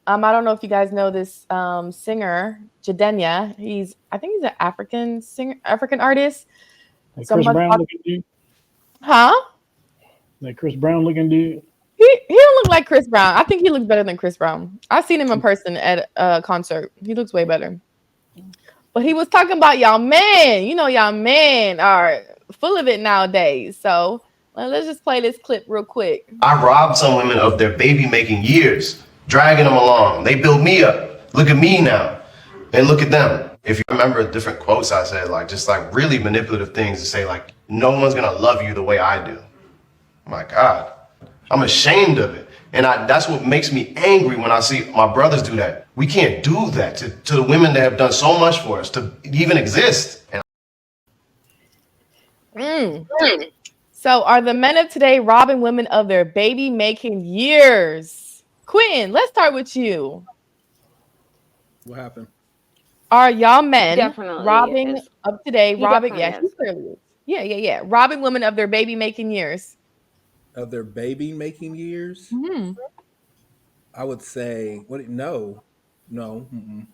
I don't know if you guys know this singer, Jidenna. I think he's an African singer, African artist. Like So I'm Chris about to Brown talk, looking dude. huh? Like Chris Brown looking dude. He don't look like Chris Brown. I think he looks better than Chris Brown. I've seen him in person at a concert. He looks way better. But he was talking about y'all men. You know, y'all men are full of it nowadays. So let's just play this clip real quick. I robbed some women of their baby making years, dragging them along. They built me up. Look at me now. And look at them. If you remember different quotes I said, like just like really manipulative things to say, like, no one's gonna love you the way I do. My God. I'm ashamed of it. And that's what makes me angry when I see my brothers do that. We can't do that to the women that have done so much for us to even exist. So are the men of today robbing women of their baby making years? Quentin, let's start with you. What happened? Are y'all men Definitely robbing is. of today, He robbing, definitely yeah, he is. clearly is. Yeah. Robbing women of their baby making years. Of their baby making years? Mm-hmm. I would say what? No. Mm-mm.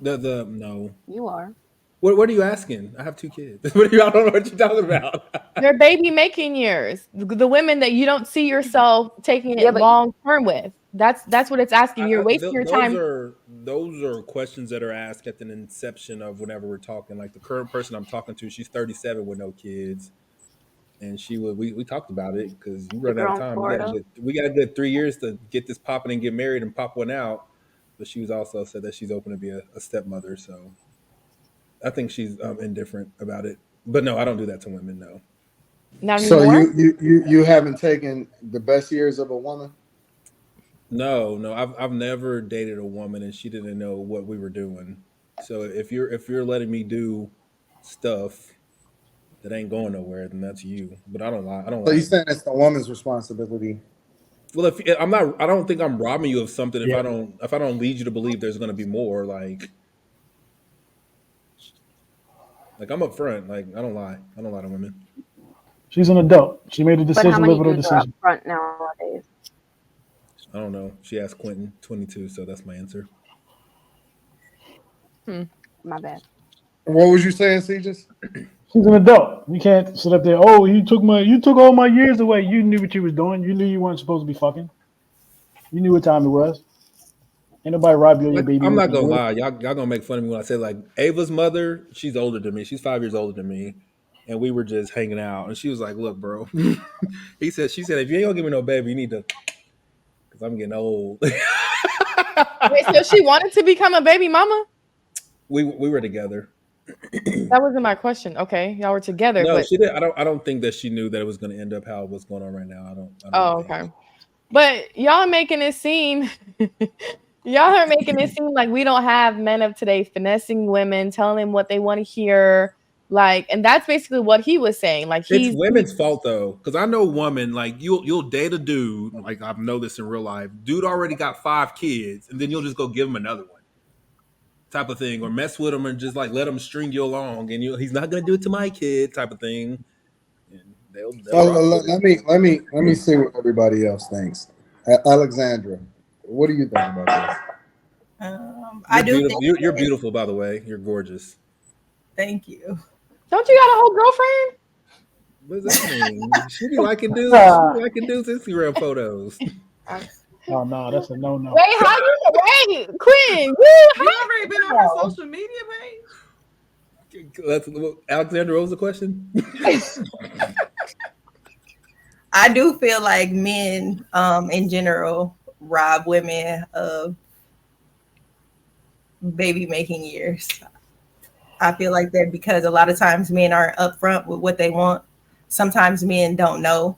The no. You are. What are you asking? I have 2 kids. What are you? I don't know what you're talking about. Their baby making years. The women that you don't see yourself taking Yeah, it but long term with. That's what it's asking. You're wasting your Those time. are questions that are asked at the inception of whenever we're talking. Like the current person I'm talking to, she's 37 with no kids, and we talked about it because you the run out girl of in time. Florida. We got a good 3 years to get this popping and get married and pop one out. But she was also said that she's open to be a stepmother, so I think she's indifferent about it. But no, I don't do that to women. No. Not So anymore. you haven't taken the best years of a woman? No. I've never dated a woman and she didn't know what we were doing. So if you're letting me do stuff that ain't going nowhere, then that's you. But I don't lie. I don't So lie you to you. saying it's the woman's responsibility? Well, if I'm not, I don't think I'm robbing you of something Yeah. if I don't lead you to believe there's going to be more. Like I'm upfront. Like I don't lie. I don't lie to women. She's an adult. She made a But how decision. many Live with her dudes are decision. upfront nowadays? I don't know. She asked Quentin, 22, so that's my answer. My bad. What was you saying, CJ? She's an adult. You can't sit up there. Oh, you took all my years away. You knew what you was doing. You knew you weren't supposed to be fucking. You knew what time it was. Ain't nobody robbed you of your Like baby I'm not making gonna years. lie, y'all gonna make fun of me when I say like Ava's mother. She's older than me. She's 5 years older than me, and we were just hanging out, and she was like, "Look, bro," she said, if you ain't gonna give me no baby, you need to, because I'm getting old. Wait, so she wanted to become a baby mama? We were together. That wasn't my question. Okay, y'all were together, No, but she did. I don't think that she knew that it was going to end up how it was going on right now. I don't oh, think. okay. But y'all making it seem y'all are making it seem like we don't have men of today finessing women, telling them what they want to hear. Like, and that's basically what he was saying. Like It's he's women's fault though, because I know woman like you'll date a dude like I know this in real life. Dude already got 5 kids, and then you'll just go give him another one, type of thing, or mess with him and just like let him string you along, and he's not gonna do it to my kid, type of thing, and they'll So rock with it. let me see what everybody else thinks. Alexandra, what do you think about this? I You're do beautiful. think. You're beautiful, by the way. You're gorgeous. Thank you. don't you got a whole girlfriend? What does that mean? She be liking dudes. She be Ah, liking dudes' Instagram photos. oh no, that's a no. Wait, how you wait, Quinn? You already been on her social media page? That's Alexander. What was the question? I do feel like men, in general, rob women of baby making years. I feel like that because a lot of times men aren't upfront with what they want. Sometimes men don't know,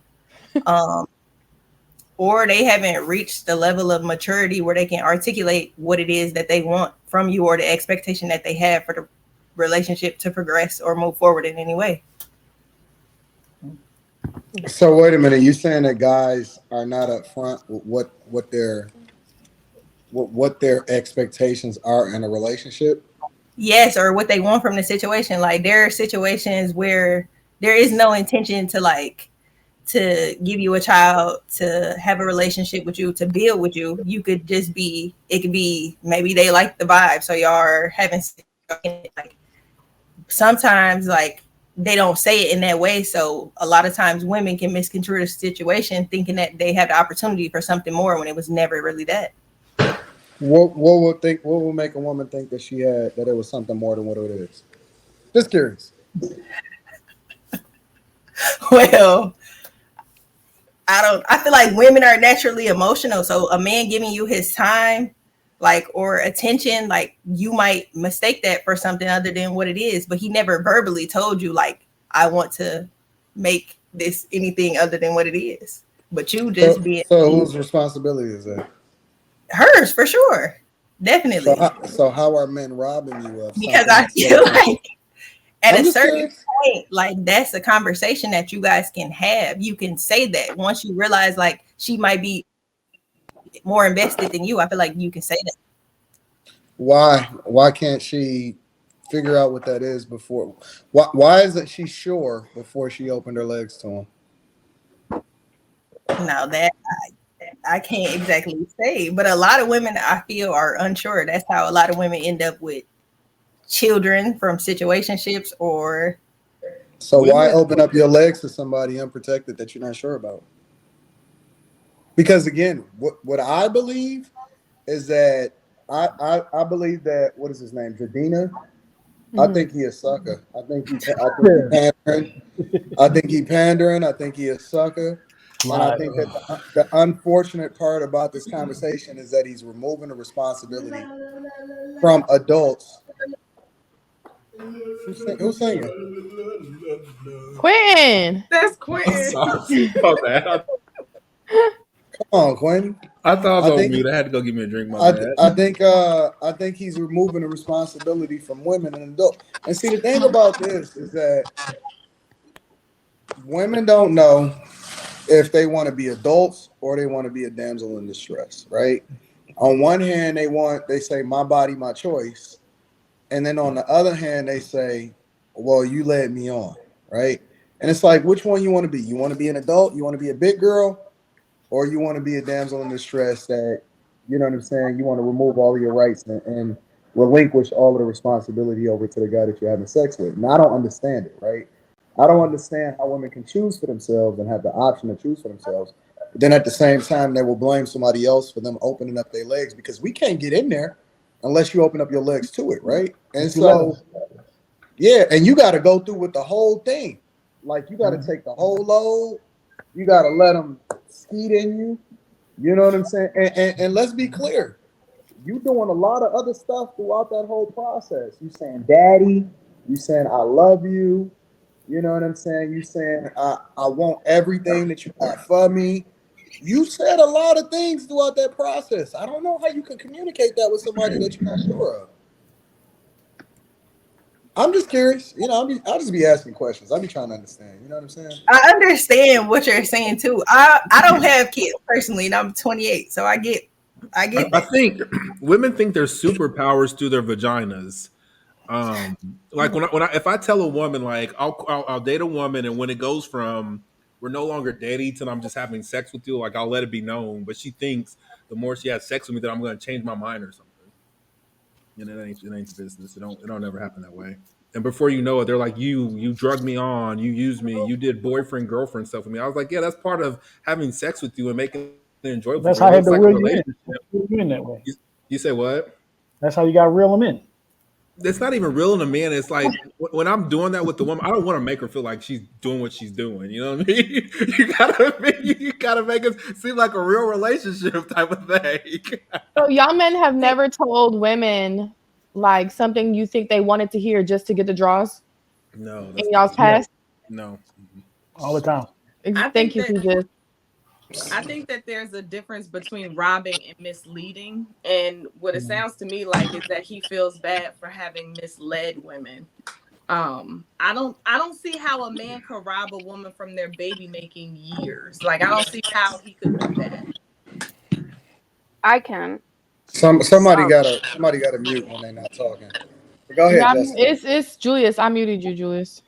or they haven't reached the level of maturity where they can articulate what it is that they want from you or the expectation that they have for the relationship to progress or move forward in any way. So wait a minute, you saying that guys are not upfront with what their expectations are in a relationship? Yes, or what they want from the situation. Like there are situations where there is no intention to to give you a child, to have a relationship with you, to build with you. You could just be, it could be maybe they like the vibe, so y'all are having like sometimes like they don't say it in that way. So a lot of times women can misconstrue the situation thinking that they have the opportunity for something more when it was never really that. What will make a woman think that it was something more than what it is? Just curious. Well, I feel like women are naturally emotional. So a man giving you his time, like, or attention, like, you might mistake that for something other than what it is, but he never verbally told you, like, I want to make this anything other than what it is. But you just being So whose responsibility is that? hers, for sure. Definitely. So how are men robbing you of Because something? I feel like at I'm a just certain curious. point, like, that's a conversation that you guys can have. You can say that once you realize, like, she might be more invested than you. I feel like you can say that. Why can't she figure out what that is before? Why isn't she sure before she opened her legs to him? Now that I can't exactly say, but a lot of women I feel are unsure. That's how a lot of women end up with children from situationships or. So why open up your legs to somebody unprotected that you're not sure about? Because again, what I believe is that I believe that, what is his name, Jidenna? I think he a sucker. I think he pandering. I think he pandering. I think he a sucker. And I think that the unfortunate part about this conversation is that he's removing the responsibility from adults. Who's singing? Quinn. That's Quinn. Sorry about that. Come on, Quinn. I thought I was on mute. I had to go get me a drink. My bad. I think he's removing the responsibility from women and adults. And see, the thing about this is that women don't know if they want to be adults or they want to be a damsel in distress, right? On one hand, they say my body, my choice, and then on the other hand, they say, well, you led me on, right? And it's like, which one you want to be? You want to be an adult? You want to be a big girl? Or you want to be a damsel in distress that, you know what I'm saying, you want to remove all of your rights and relinquish all of the responsibility over to the guy that you're having sex with. And I don't understand it, right? I don't understand how women can choose for themselves and have the option to choose for themselves. But then at the same time, they will blame somebody else for them opening up their legs, because we can't get in there unless you open up your legs to it, right? And so, yeah, and you got to go through with the whole thing. Like, you got to take the whole load. You got to let them skeet in you. You know what I'm saying? And let's be clear. You doing a lot of other stuff throughout that whole process. You saying daddy. You saying I love you. You know what I'm saying? You saying I want everything that you got for me. You said a lot of things throughout that process. I don't know how you can communicate that with somebody that you're not sure of. I'm just curious. You know, I'll just be asking questions. I'll be trying to understand. You know what I'm saying? I understand what you're saying too. I don't have kids personally, and I'm 28, so I get that. I think women think there's superpowers through their vaginas. Like if I tell a woman, like I'll date a woman, and when it goes from we're no longer dating till I'm just having sex with you, like I'll let it be known, but she thinks the more she has sex with me that I'm going to change my mind or something. And it ain't the business. It don't ever happen that way. And before you know it, they're like, you drugged me on, you used me, you did boyfriend girlfriend stuff with me. I was like, yeah, that's part of having sex with you and making it enjoyable. That's how I had to like reel you in that way. You say what? That's how you got to reel them in. It's not even reeling them in. It's like when I'm doing that with the woman, I don't want to make her feel like she's doing what she's doing. You know what I mean? You gotta make it seem like a real relationship type of thing. So y'all men have never told women like something you think they wanted to hear just to get the draws? No. In y'all's past? No. All the time. Thank you, CJ. I think that there's a difference between robbing and misleading. And what it sounds to me like is that he feels bad for having misled women. I don't see how a man could rob a woman from their baby making years. Like, I don't see how he could do that. I can. Somebody got to mute when they're not talking. But go ahead, Justin. It's Julius. I muted you, Julius.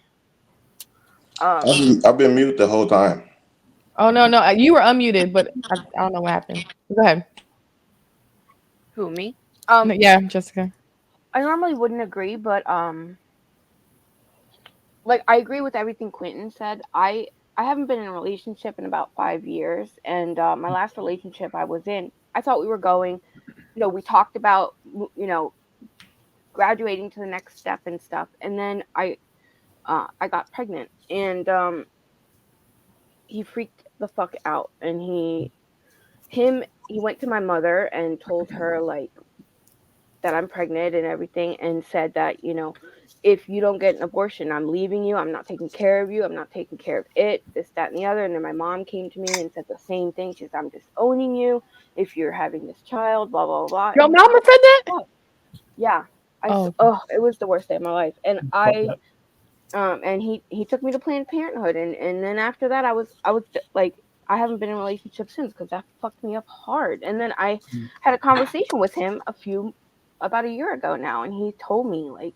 I've been mute the whole time. Oh no, you were unmuted, but I don't know what happened. Go ahead. Who, me? No, yeah, Jessica. I normally wouldn't agree, but like I agree with everything Quentin said. I haven't been in a relationship in about 5 years, and my last relationship I was in, I thought we were going. We talked about graduating to the next step and stuff, and then I got pregnant, and he freaked the fuck out, and he went to my mother and told her like that I'm pregnant and everything, and said that if you don't get an abortion, I'm leaving you. I'm not taking care of you. I'm not taking care of it. This, that, and the other. And then my mom came to me and said the same thing. She said, I'm disowning you if you're having this child. Blah blah blah. Your And he's mama like, said that? what? Yeah. Oh, It was the worst day of my life. And Fuck that. and he took me to Planned Parenthood, and then after that I was like, I haven't been in a relationship since because that fucked me up hard. And then I had a conversation with him about a year ago now, and he told me like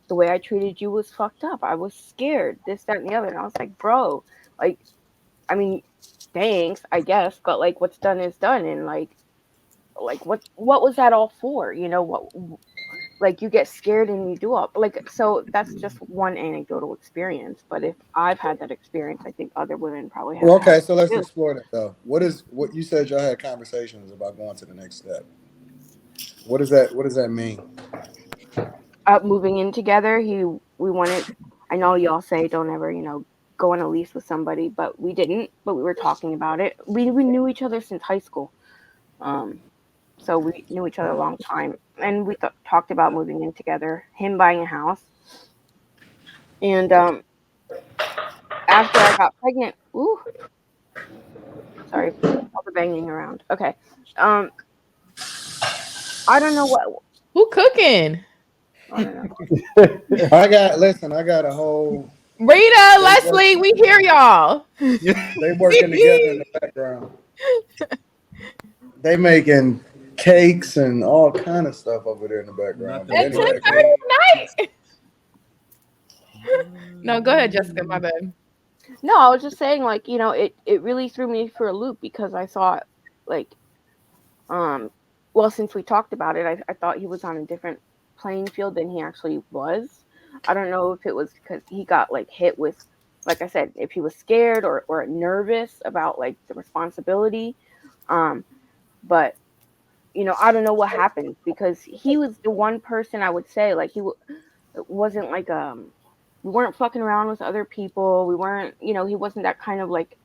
the way I treated you was fucked up. I was scared, this, that, and the other. And I was like, bro, like, I mean, thanks, I guess, but like what's done is done. And like what was that all for? What, like, you get scared and you do all like, so that's just one anecdotal experience. But if I've had that experience, I think other women probably have Well, had okay, it so let's too. explore that though. What you said y'all had conversations about going to the next step. What does that mean? Moving in together, we wanted. I know y'all say don't ever go on a lease with somebody, but we didn't. But we were talking about it. We knew each other since high school. Um, so we knew each other a long time, and we talked about moving in together. Him buying a house, and after I got pregnant. Ooh, sorry, all the banging around. Okay, um, I don't know what. who cooking? I don't know. I got a whole Rita, they work Leslie, we hear y'all. they working together in the background. They making cakes and all kind of stuff over there in the background. Nothing But At but 10:30 anyway, cake. at night. No, go ahead, Jessica. My bad. No, I was just saying, like, it really threw me for a loop because I thought, like, um, well, since we talked about it, I thought he was on a different playing field than he actually was. I don't know if it was because he got like hit with, like I said, if he was scared or nervous about like the responsibility. Um, but I don't know what happened because he was the one person I would say like it wasn't like we weren't fucking around with other people. We weren't, he wasn't that kind of like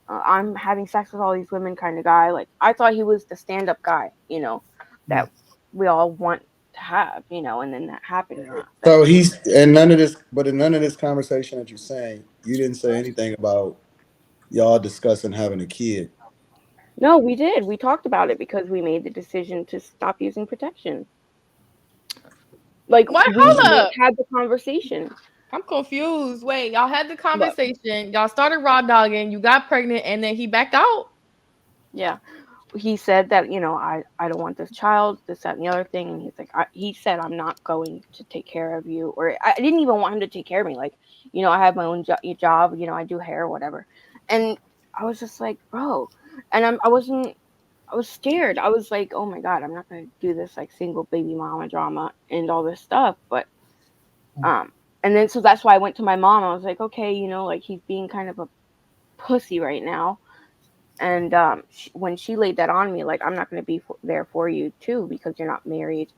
I'm having sex with all these women kind of guy. Like I thought he was the stand up guy, that we all want to have, and then that happened. so he's and none of this, but in none of this conversation that you're saying, you didn't say anything about y'all discussing having a kid. No, we did. We talked about it because we made the decision to stop using protection. Like What? we Hold up. had the conversation. I'm confused. Wait, y'all had the But conversation. Y'all started raw dogging. You got pregnant, and then he backed out. yeah, he said that I don't want this child, this, that, and the other thing. And he's like, he said I'm not going to take care of you, or I didn't even want him to take care of me. Like, I have my own job, I do hair, whatever. And I was just like, bro, and I wasn't. I was scared. I was like, oh my god, I'm not gonna do this like single baby mama drama and all this stuff. But and then so that's why I went to my mom. I was like, okay, like he's being kind of a pussy right now. And when she laid that on me, like, I'm not going to be there for you too because you're not married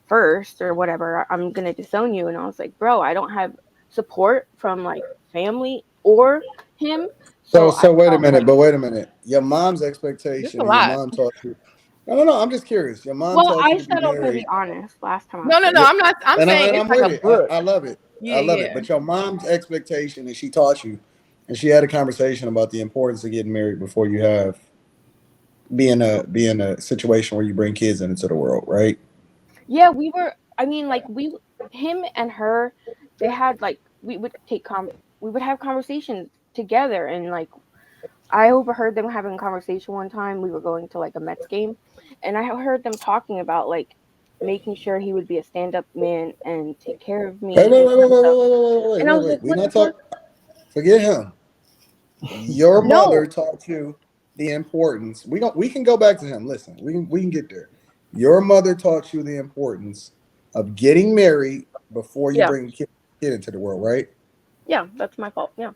first or whatever. I'm going to disown you. And I was like, bro, I don't have support from like family or him. So So I wait a felt minute, like, but wait a minute. Your mom's This expectation a and your lot. mom taught you. No. I'm just curious. Your mom well, taught you I to be said I'm going to married. be honest last time I No, no, said no. Yeah, it. I'm not. I'm saying and it's I'm like with a it. book. I love it. I Yeah, love it. yeah. But your mom's expectation, and she taught you, and she had a conversation about the importance of getting married before you be in a situation where you bring kids into the world, right? Yeah, I mean, like, him and her, they had like, we would have conversations together. And like, I overheard them having a conversation one time. We were going to like a Mets game, and I heard them talking about like making sure he would be a stand-up man and take care of Wait, me wait, and wait, wait, wait, stuff. wait, wait, wait, And I wait, was like, wait. We what the not fuck? talk. Forget him. Your No. mother taught you the importance. We can go back to him. Listen, we can get there. Your mother taught you the importance of getting married before you Yeah. bring a kid into the world, right? Yeah, that's my fault. Yeah.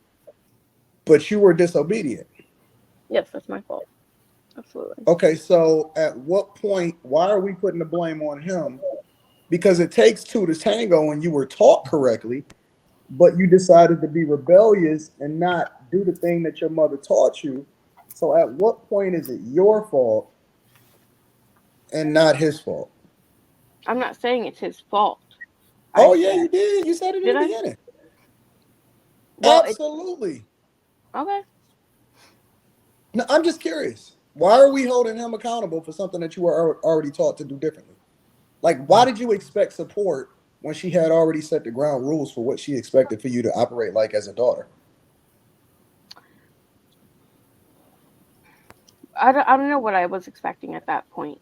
But you were disobedient. Yes, that's my fault. Absolutely. Okay, so at what point, why are we putting the blame on him? Because it takes two to tango when you were taught correctly, but you decided to be rebellious and not do the thing that your mother taught you. So at what point is it your fault and not his fault? I'm not saying it's his fault. I Oh, yeah, said, you did. You said it in did the I? beginning. Well, it Absolutely. okay. No, I'm just curious. Why are we holding him accountable for something that you were already taught to do differently? Like, why did you expect support when she had already set the ground rules for what she expected for you to operate like as a daughter? I don't know what I was expecting at that point.